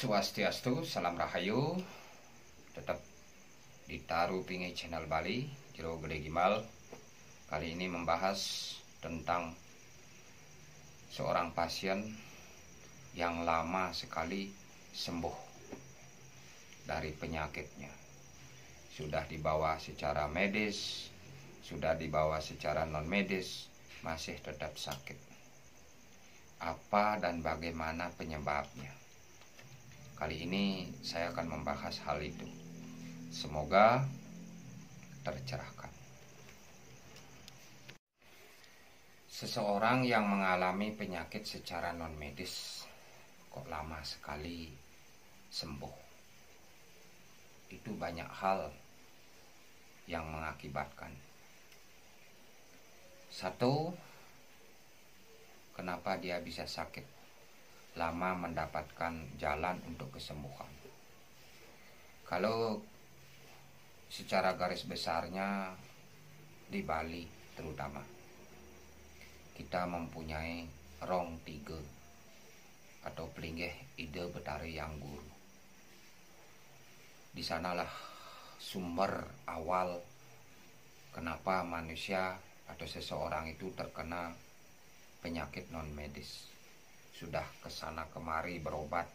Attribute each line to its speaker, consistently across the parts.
Speaker 1: Swastiastu, salam rahayu. Tetap ditaruh pingi channel Bali, Jero Gede Gimal. Kali ini membahas tentang seorang pasien yang lama sekali sembuh dari penyakitnya. Sudah dibawa secara medis, sudah dibawa secara non medis, masih tetap sakit. Apa dan bagaimana penyebabnya? Kali ini saya akan membahas hal itu. Semoga tercerahkan. Seseorang yang mengalami penyakit secara non medis kok lama sekali sembuh. Itu banyak hal yang mengakibatkan. Satu, kenapa dia bisa sakit lama mendapatkan jalan untuk kesembuhan. Kalau secara garis besarnya di Bali terutama, kita mempunyai rong tiga atau pelinggih ide betari yang guru. Di sanalah sumber awal kenapa manusia atau seseorang itu terkena penyakit non medis. Sudah kesana kemari berobat,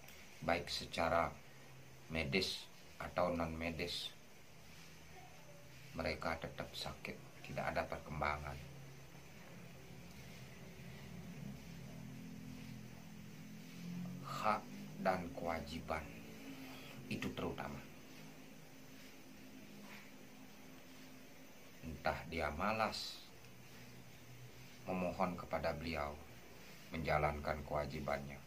Speaker 1: baik secara medis atau non medis, mereka tetap sakit, tidak ada perkembangan. Hak dan kewajiban itu terutama. Entah dia malas memohon kepada beliau menjalankan kewajibannya,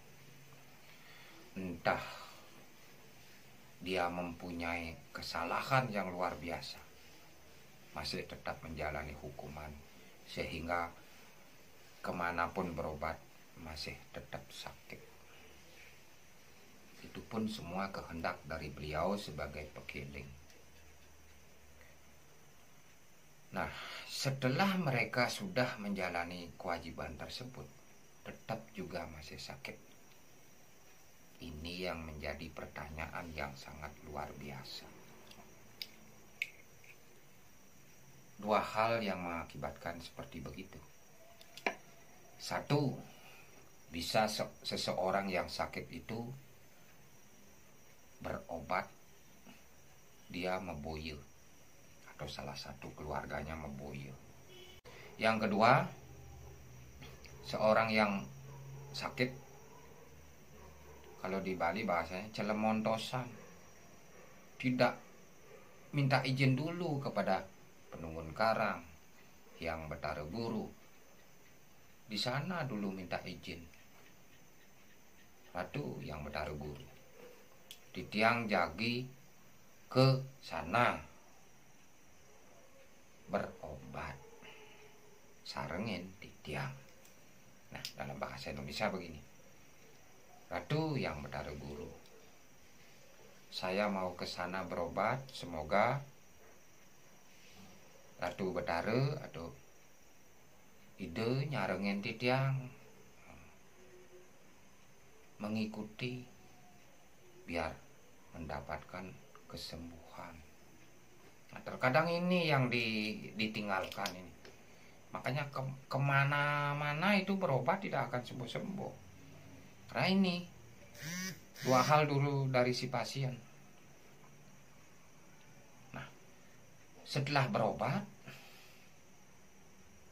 Speaker 1: entah dia mempunyai kesalahan yang luar biasa, masih tetap menjalani hukuman, sehingga kemanapun berobat masih tetap sakit. Itu pun semua kehendak dari beliau sebagai pekiling. Nah, setelah mereka sudah menjalani kewajiban tersebut, tetap juga masih sakit. Ini yang menjadi pertanyaan yang sangat luar biasa. Dua hal yang mengakibatkan seperti begitu. Satu, bisa seseorang yang sakit itu berobat, dia meboyo, atau salah satu keluarganya meboyo. Yang kedua, seorang yang sakit, kalau di Bali bahasanya celemontosan, tidak minta izin dulu kepada penunggun karang yang betara guru. Di sana dulu minta izin ratu yang betara guru. Di tiang jagi ke sana berobat, sarengin di tiang. Nah, dalam bahasa Indonesia begini, ratu yang betara guru, saya mau ke sana berobat, semoga ratu betara atau ide nyarengin di tiang, mengikuti biar mendapatkan kesembuhan. Nah, terkadang ini yang ditinggalkan ini. Makanya kemana-mana itu berobat tidak akan sembuh-sembuh. Karena ini dua hal dulu dari si pasien. Nah, setelah berobat,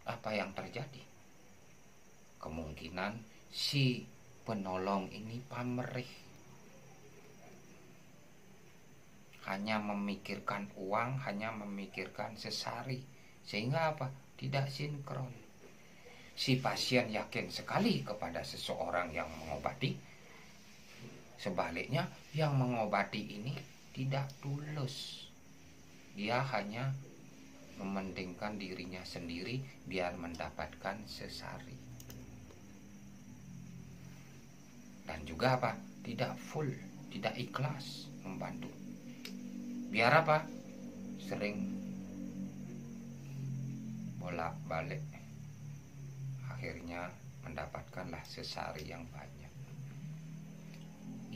Speaker 1: apa yang terjadi? Kemungkinan si penolong ini pamrih, hanya memikirkan uang, hanya memikirkan sesari, sehingga apa? Tidak sinkron. Si pasien yakin sekali kepada seseorang yang mengobati, sebaliknya yang mengobati ini tidak tulus. Dia hanya mementingkan dirinya sendiri biar mendapatkan sesari. Dan juga apa? Tidak full, tidak ikhlas membantu. Biar apa? Sering bolak-balik, akhirnya mendapatkanlah sesari yang banyak.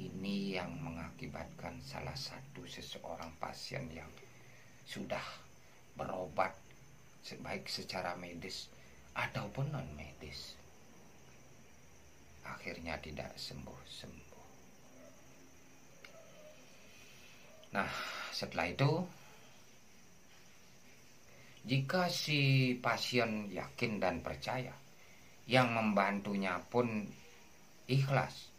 Speaker 1: Ini yang mengakibatkan salah satu seseorang pasien yang sudah berobat baik secara medis ataupun non medis, akhirnya tidak sembuh-sembuh. Nah, setelah itu, jika si pasien yakin dan percaya, yang membantunya pun ikhlas,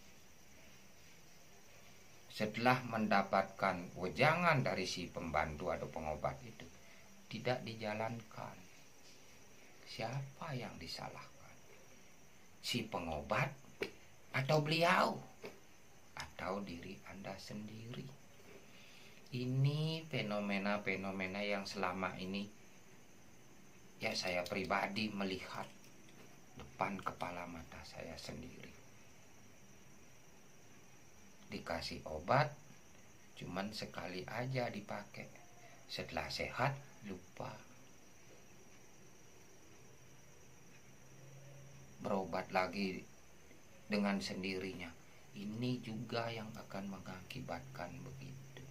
Speaker 1: setelah mendapatkan wejangan dari si pembantu atau pengobat itu, tidak dijalankan, siapa yang disalahkan? Si pengobat atau beliau? Atau diri Anda sendiri? Ini fenomena-fenomena yang selama ini ya saya pribadi melihat depan kepala mata saya sendiri. Dikasih obat cuman sekali aja dipakai, setelah sehat lupa. Berobat lagi dengan sendirinya. Ini juga yang akan mengakibatkan begitu.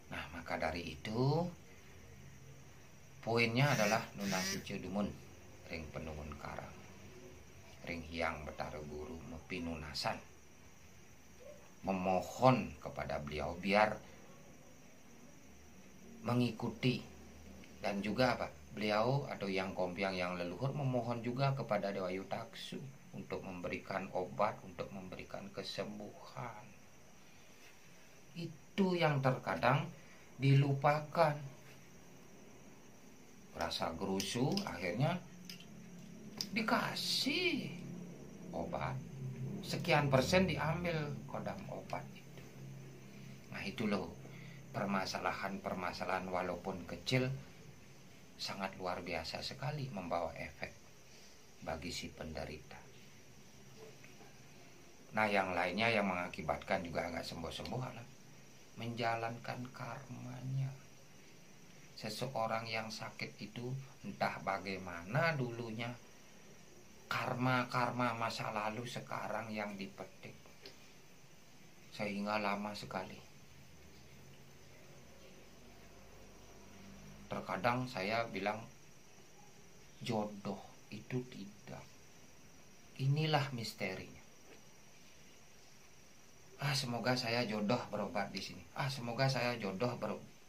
Speaker 1: Nah, maka dari itu poinnya adalah nunasi cedumun ring penungun karang, ring hiang betara guru mepinunasan, memohon kepada beliau biar mengikuti, dan juga apa, beliau atau yang kompiang yang leluhur memohon juga kepada Dewa Yutaksu untuk memberikan obat, untuk memberikan kesembuhan. Itu yang terkadang dilupakan. Rasa gerusu, akhirnya dikasih obat, sekian persen diambil kodam obat itu. Nah, itu loh permasalahan-permasalahan walaupun kecil sangat luar biasa sekali membawa efek bagi si penderita. Nah, yang lainnya yang mengakibatkan juga nggak sembuh-sembuh adalah menjalankan karmanya. Seseorang yang sakit itu entah bagaimana dulunya, karma-karma masa lalu sekarang yang dipetik, sehingga lama sekali. Terkadang saya bilang jodoh itu tidak. Inilah misterinya. Semoga saya jodoh berobat di sini. Semoga saya jodoh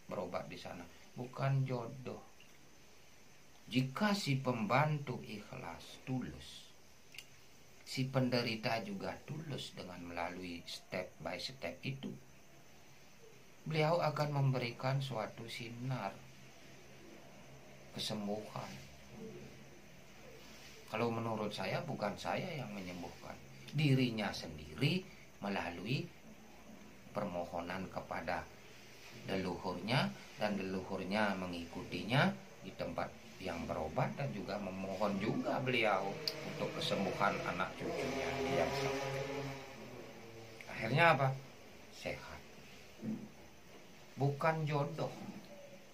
Speaker 1: berobat di sana. Bukan jodoh. Jika si pembantu ikhlas, tulus, si penderita juga tulus dengan melalui step by step itu, beliau akan memberikan suatu sinar kesembuhan. Kalau menurut saya, bukan saya yang menyembuhkan, dirinya sendiri melalui permohonan kepada leluhurnya, dan leluhurnya mengikutinya di tempat yang berobat, dan juga memohon juga beliau untuk kesembuhan anak cucunya yang sakit. Akhirnya apa? Sehat. Bukan jodoh.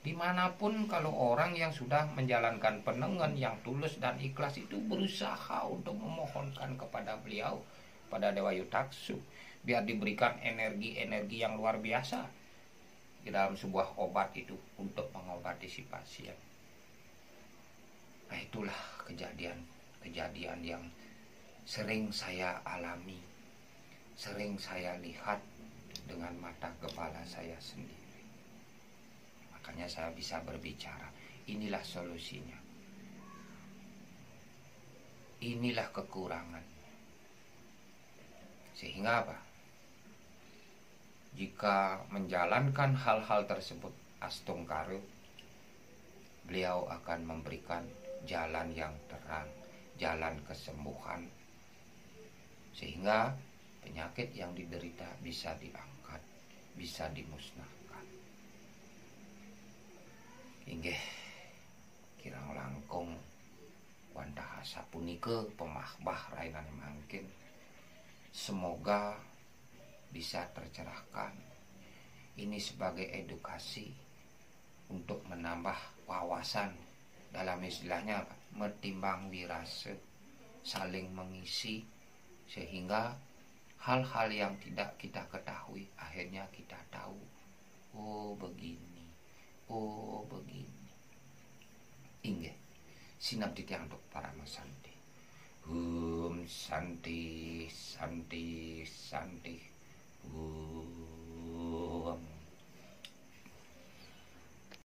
Speaker 1: Dimanapun kalau orang yang sudah menjalankan penengan yang tulus dan ikhlas itu berusaha untuk memohonkan kepada beliau, pada Dewa Yutaksu, biar diberikan energi-energi yang luar biasa di dalam sebuah obat itu untuk mengobati si pasien. Nah, itulah kejadian yang sering saya alami, sering saya lihat dengan mata kepala saya sendiri. Makanya saya bisa berbicara, inilah solusinya. Inilah kekurangan. Sehingga apa? Jika menjalankan hal-hal tersebut Astung Karu, beliau akan memberikan jalan yang terang, jalan kesembuhan, sehingga penyakit yang diderita bisa diangkat, bisa dimusnahkan. Inggih kirang langkung wantahasa punike pemahbah rainan mangkin. Semoga bisa tercerahkan. Ini sebagai edukasi untuk menambah wawasan, dalam istilahnya metimbang wirase, saling mengisi, sehingga hal-hal yang tidak kita ketahui, akhirnya kita tahu, oh begini, oh begini. Inge sinap titiang untuk para masanti. Santi santi santi.